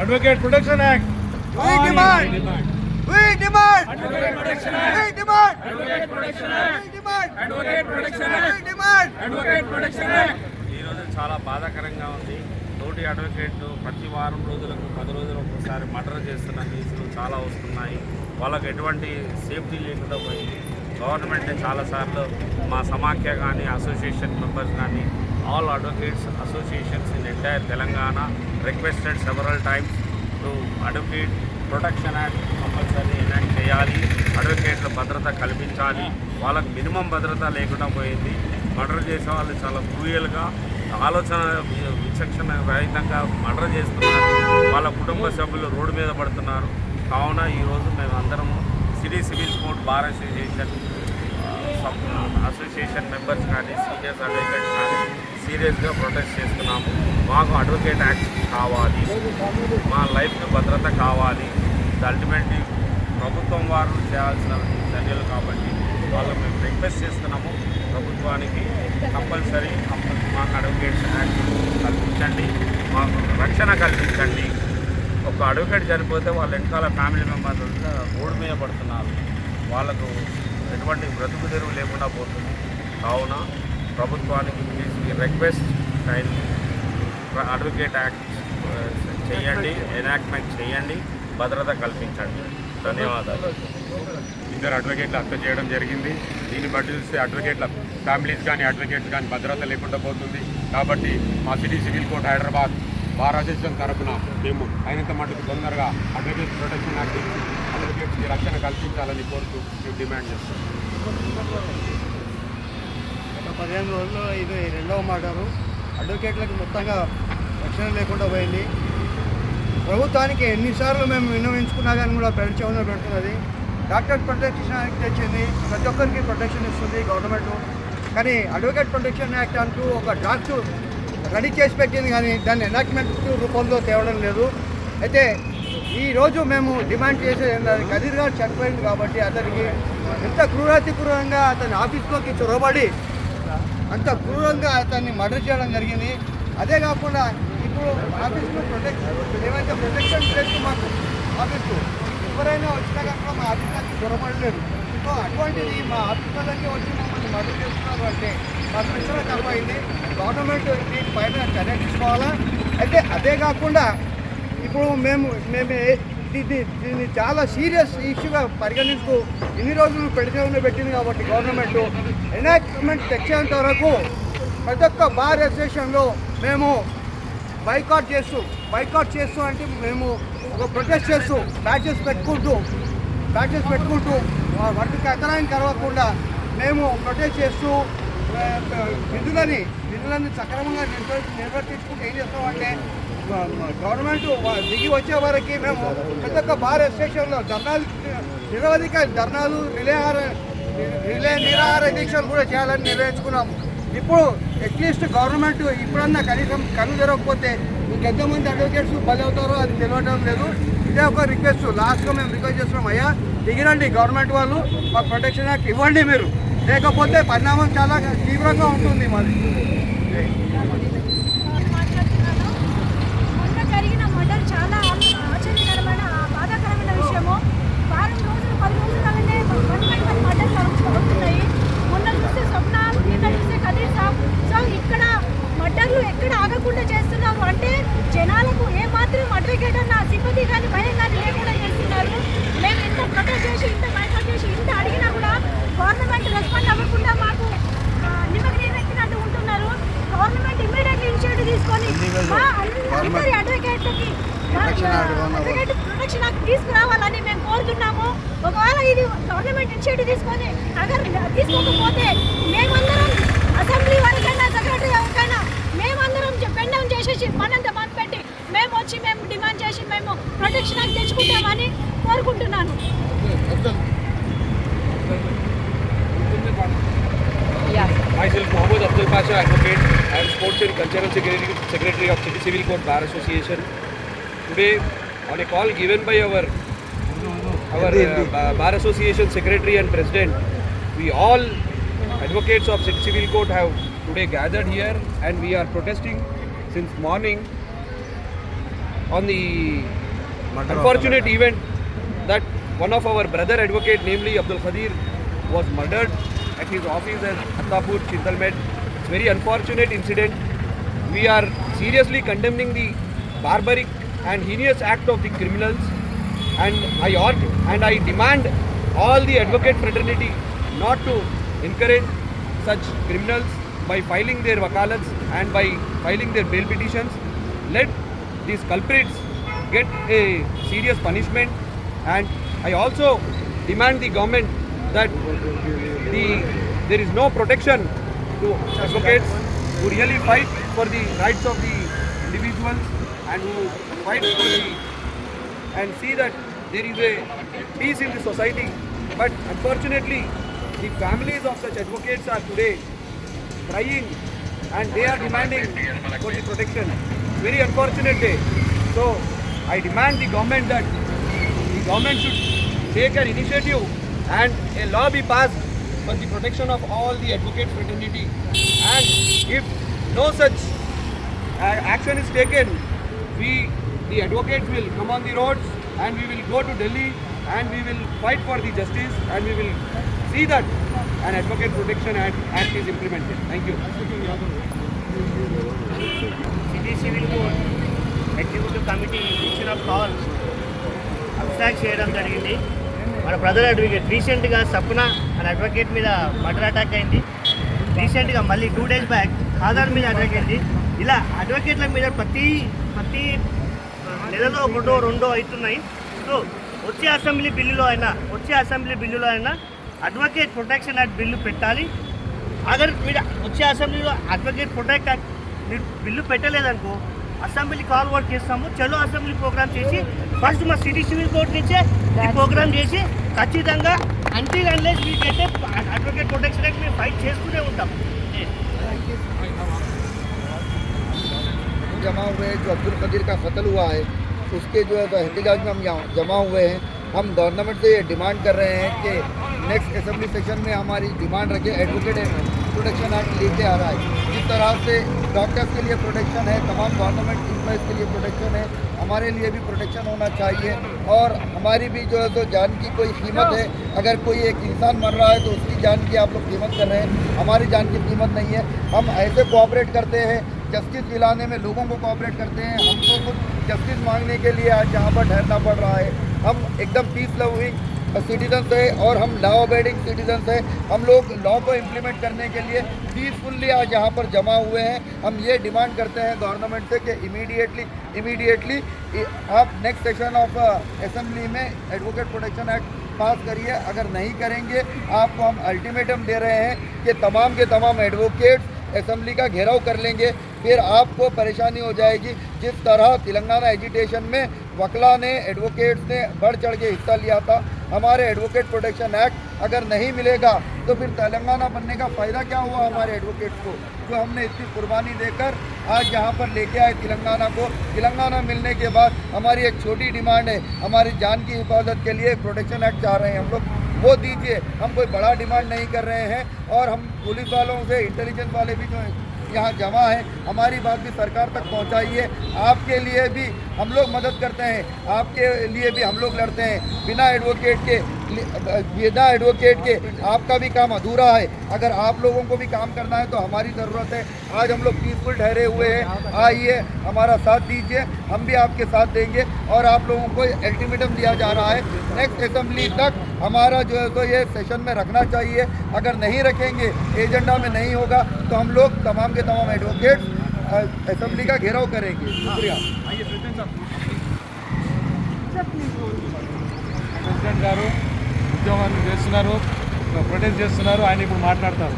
Advocate Protection Act. We demand. We demand. Advocate Protection Act. We demand. Advocate Protection Act. We demand. Advocate Protection Act. We demand. Advocate Protection Act. ఈరోజు చాలా బాధాకరంగా ఉంది. తోటి అడ్వకేట్లు ప్రతి వారం రోజులకు 10 రోజులకు ఒకసారి మర్డర్ చేస్తున్న కేసులు చాలా వస్తున్నాయి. వాళ్ళకు ఎటువంటి సేఫ్టీ లేకుండా పోయింది. గవర్నమెంట్ చాలాసార్లు మా సమాఖ్య కానీ అసోసియేషన్ మెంబర్స్ కానీ all advocates associations in entire Telangana requested several times to advocate protection act compulsory enact చేయాలి. అడ్వకేట్ల భద్రత కల్పించాలి. వాళ్ళకు మినిమం భద్రత లేకుండా పోయింది. మర్డర్ చేసే వాళ్ళు చాలా క్రూయల్గా ఆలోచన విచక్షణ రహితంగా మర్డర్ చేస్తున్నారు. వాళ్ళ కుటుంబ సభ్యులు రోడ్డు మీద పడుతున్నారు. కావున ఈరోజు మేము అందరము city civil court bar association members కానీ సీనియర్స్ అడ్వకేట్స్ కానీ సీరియస్గా ప్రొటెస్ట్ చేస్తున్నాము. మాకు అడ్వకేట్ యాక్ట్ కావాలి. మా లైఫ్కి భద్రత కావాలి. అల్టిమేట్లీ ప్రభుత్వం వారు చేయాల్సిన చర్యలు కాబట్టి వాళ్ళు మేము రిక్వెస్ట్ చేస్తున్నాము ప్రభుత్వానికి కంపల్సరీ మాకు అడ్వకేట్స్ యాక్ట్ కల్పించండి, మాకు రక్షణ కల్పించండి. ఒక అడ్వకేట్ చనిపోతే వాళ్ళ వెనకాల ఫ్యామిలీ మెంబర్స్ రోడ్డు మీద పడుతున్నారు. వాళ్ళకు ఎటువంటి బ్రతుకు తెరువు లేకుండా పోతుంది. కావున ప్రభుత్వానికి రిక్వెస్ట్ అడ్వకేట్ యాక్ట్ చేయండి, ఎనాక్ట్మెంట్ చేయండి, భద్రత కల్పించండి. ధన్యవాదాలు. ఇద్దరు అడ్వకేట్లు హత్య చేయడం జరిగింది. దీన్ని బట్టి చూస్తే అడ్వకేట్ల ఫ్యామిలీస్ కానీ అడ్వకేట్స్ కానీ భద్రత లేకుండా పోతుంది. కాబట్టి మా city civil court Hyderabad bar association తరఫున మేము అయినంత మటుకు తొందరగా అడ్వకేట్ ప్రొటెక్షన్ యాక్ట్ అడ్వకేట్స్కి రక్షణ కల్పించాలని కోరుతూ మేము డిమాండ్ చేస్తాం. గత 15 రోజుల్లో ఇది రెండవ మర్డరు. అడ్వకేట్లకు మొత్తంగా రక్షణ లేకుండా పోయింది. ప్రభుత్వానికి ఎన్నిసార్లు మేము విన్నవించుకున్నా కానీ కూడా పెంచమని పెడుతున్నది. డాక్టర్ ప్రొటెక్షన్ యాక్ట్ తెచ్చింది, ప్రతి ఒక్కరికి ప్రొటెక్షన్ ఇస్తుంది గవర్నమెంట్. కానీ అడ్వకేట్ ప్రొటెక్షన్ యాక్ట్ అంటూ ఒక డ్రాఫ్ట్ రెడీ చేసి పెట్టింది, కానీ దాన్ని ఎనాక్ట్మెంట్ రూపంలో తేవడం లేదు. అయితే ఈరోజు మేము డిమాండ్ చేసేది ఏంటంటే కదీర్ గారు చనిపోయింది కాబట్టి అతనికి ఎంత క్రూరంగా అతని ఆఫీస్లోకి చొరబడి అంత క్రూరంగా అతన్ని మర్డర్ చేయడం జరిగింది. అదే కాకుండా ఇప్పుడు ఆఫీస్లో ఏమైతే ప్రొటెక్షన్ చేస్తూ మాకు ఆఫీస్కు ఎవరైనా వచ్చినా కనుక మా ఆఫీస్కి చొరబడలేదు. సో అటువంటిది మా ఆఫీసులకి వచ్చి మమ్మల్ని మర్డర్ చేస్తున్నారు అంటే మాకు రక్షణ తప్పైంది. గవర్నమెంట్ దీనిపైన చర్య తీసుకోవాలా. అయితే అదే కాకుండా ఇప్పుడు మేము దీన్ని చాలా సీరియస్ ఇష్యూగా పరిగణిస్తూ ఇన్ని రోజులు పెట్టింది కాబట్టి గవర్నమెంట్ ఎనాక్ట్మెంట్ తెచ్చేంత వరకు ప్రతి ఒక్క బార్ అసోసియేషన్లో మేము బైకాట్ చేస్తూ అంటే మేము ఒక ప్రొటెస్ట్ చేస్తూ బ్యాచెస్ పెట్టుకుంటూ వాటికి అంతరాయం కలగకుండా మేము ప్రొటెస్ట్ చేస్తూ విధులని సక్రమంగా నిర్వర్తించుకుంటూ ఏం చేస్తామంటే గవర్నమెంట్ దిగి వచ్చే వరకు మేము ప్రతి ఒక్క బార్ అసోసియేషన్లో నిరవధిక ధర్నాలు రిలే నిరాహార దీక్షలు కూడా చేయాలని నిర్ణయించుకున్నాము. ఇప్పుడు అట్లీస్ట్ గవర్నమెంట్ ఇప్పుడన్నా కనీసం కన్ను తెరవకపోతే ఇంకెంతమంది అడ్వకేట్స్ బలి అవుతారో అది తెలియడం లేదు. ఇదే ఒక రిక్వెస్ట్ లాస్ట్గా మేము రిక్వెస్ట్ చేస్తున్నాం, అయ్యా దిగిరండి గవర్నమెంట్ వాళ్ళు, మాకు ప్రొటెక్షన్ యాక్ట్ ఇవ్వండి మీరు, లేకపోతే పరిణామం చాలా తీవ్రంగా ఉంటుంది మాది. ఎక్కడ ఆగకుండా చేస్తున్నారు అంటే జనాలకు ఏమాత్రం అడ్వకేట్ అన్న సింపతి కానీ భయం కానీ లేకుండా చేస్తున్నారు. మేము ఇంత ప్రొటెస్ట్ చేసి ఇంత బైకాట్ చేసి ఇంత అడిగినా కూడా గవర్నమెంట్ రెస్పాండ్ అవ్వకుండా మాకు నిమగ్నెత్తినట్టు ఉంటున్నారు. గవర్నమెంట్ ఇమ్మీడియట్లీ ఇనిషియేటివ్ తీసుకొని మా అందరి అడ్వకేట్లకి అడ్వకేట్ ప్రొటెక్షన్ యాక్ట్ తీసుకురావాలని మేము కోరుతున్నాము. ఒకవేళ ఇది గవర్నమెంట్ ఇనిషియేటివ్ తీసుకొని తీసుకోకపోతే మేమందరం అసెంబ్లీ వరకైనా సెక్రటరీ వరకైనా మేమందరం పెండం చేసేసి మనంత మంది పెట్టి మేము డిమాండ్ చేసి మేము ప్రొటెక్షన్ యాక్ట్ తెచ్చుకుంటామని కోరుకుంటున్నాను. Myself Mohammad Abdul Pasha, advocate. I am Sports and Cultural Secretary of City Civil Court Bar Association. Today, on a call given by our Bar Association Secretary and President, we all advocates of City Civil Court have today gathered here and we are protesting since morning on the unfortunate event that one of our brother advocate, namely Abdul Khadir, was murdered at his office at Attapur, Chintalmed. It's a very unfortunate incident. We are seriously condemning the barbaric and heinous act of the criminals, and I demand all the advocate fraternity not to encourage such criminals by filing their wakalats and by filing their bail petitions. Let these culprits get a serious punishment, and I also demand the government that there is no protection to advocates who really fight for the rights of the individuals and who fight for and see that there is a peace in the society. But unfortunately, the families of such advocates are today crying and they are demanding for the protection. Very unfortunate day. So I demand the government that the government should take an initiative and a law be passed for the protection of all the advocate fraternity. And if no such action is taken, the advocates will come on the roads and we will go to Delhi and we will fight for the justice and we will see that an Advocate Protection Act is implemented. Thank you. City Civil Court Executive Committee ఇచ్చిన call abstract చేయడం జరిగింది. మన brother advocate రీసెంట్గా సప్న మన advocate మీద murder attack అయింది. రీసెంట్గా మళ్ళీ 2 days బ్యాక్ ఖాదర్ మీద అటాక్ అయింది. ఇలా అడ్వకేట్ల మీద ప్రతి నెలలో ఒకటో రెండో అవుతున్నాయి. సో వచ్చే అసెంబ్లీ బిల్లులో అయినా అడ్వకేట్ ప్రొటెక్షన్ యాక్ట్ బిల్లు పెట్టాలి. అగర్ మీరు వచ్చే అసెంబ్లీలో అడ్వకేట్ ప్రొటెక్ట్ యాక్ట్ మీరు బిల్లు పెట్టలేదనుకో అసెంబ్లీ కాల్ వర్క్ చేస్తాము. చలో అసెంబ్లీ ప్రోగ్రామ్ చేసి ఫస్ట్ మా సిటీ సివిల్ కోర్ట్ నుంచే ఈ ప్రోగ్రామ్ చేసి ఖచ్చితంగా అంటిల్ అన్లెస్ మీకైతే అడ్వకేట్ ప్రొటెక్షన్ యాక్ట్ మేము ఫైట్ చేస్తూనే ఉంటాం. जमा हुए हैं जो अब्दुल कदीर का कत्ल हुआ है उसके जो है तो एहतजाज में हम यहाँ जमा हुए हैं. हम गवर्नमेंट से ये डिमांड कर रहे हैं कि नेक्स्ट असेंबली सेशन में हमारी डिमांड रखे. एडवोकेट प्रोटेक्शन एक्ट लेके आ रहा है. जिस तरह से डॉक्टर्स के लिए प्रोटेक्शन है, तमाम गवर्नमेंट एम्प्लॉयज़ के लिए प्रोटेक्शन है, हमारे लिए भी प्रोटेक्शन होना चाहिए. और हमारी भी जो है तो जान की कोई कीमत है. अगर कोई एक इंसान मर रहा है तो उसकी जान की आप लोग कीमत कर रहे हैं, हमारी जान की कीमत नहीं है. हम ऐसे कोऑपरेट करते हैं, जस्टिस दिलाने में लोगों को कोऑपरेट करते हैं. हमको कुछ जस्टिस मांगने के लिए आज यहाँ पर ठहरना पड़ रहा है. हम एकदम पीस लविंग सिटीजन्स है और हम लॉ अबेडिंग सिटीजन्स है. हम लोग लॉ को इम्प्लीमेंट करने के लिए पीसफुल्ली आज यहाँ पर जमा हुए हैं. हम ये डिमांड करते हैं गवर्नमेंट से कि इमीडिएटली आप नेक्स्ट सेशन ऑफ असेंबली में एडवोकेट प्रोटेक्शन एक्ट पास करिए. अगर नहीं करेंगे आपको हम अल्टीमेटम दे रहे हैं कि तमाम के तमाम एडवोकेट्स असेंबली का घेराव कर लेंगे. फिर आपको परेशानी हो जाएगी. जिस तरह तेलंगाना एजिटेशन में वकला ने एडवोकेट्स ने बढ़ चढ़ के हिस्सा लिया था. हमारे एडवोकेट प्रोटेक्शन एक्ट अगर नहीं मिलेगा तो फिर तेलंगाना बनने का फ़ायदा क्या हुआ हमारे एडवोकेट्स को, जो हमने इतनी कुर्बानी देकर आज यहाँ पर लेके आए तेलंगाना को. तेलंगाना मिलने के बाद हमारी एक छोटी डिमांड है, हमारी जान की हिफाजत के लिए प्रोटेक्शन एक्ट चाह रहे हैं हम लोग, वो दीजिए. हम कोई बड़ा डिमांड नहीं कर रहे हैं. और हम पुलिस वालों से इंटेलिजेंस वाले भी जो यहाँ जमा है, हमारी बात भी सरकार तक पहुँचाइए. आपके लिए भी हम लोग मदद करते हैं, आपके लिए भी हम लोग लड़ते हैं. बिना एडवोकेट के आपका भी काम अधूरा है. अगर आप लोगों को भी काम करना है तो हमारी ज़रूरत है. आज हम लोग पीसफुल ठहरे हुए हैं. आइए हमारा साथ दीजिए, हम भी आपके साथ देंगे. और आप लोगों को अल्टीमेटम दिया जा रहा है नेक्स्ट असेंबली तक हमारा जो है तो ये सेशन में रखना चाहिए. अगर नहीं रखेंगे, एजेंडा में नहीं होगा तो हम लोग तमाम के तमाम एडवोकेट्स असेंबली का घेराव करेंगे. शुक्रिया. ప్రెసిడెంట్ గారు ఉద్యోగాన్ని చేస్తున్నారు, ప్రొటెస్ట్ చేస్తున్నారు. ఆయన ఇప్పుడు మాట్లాడతారు.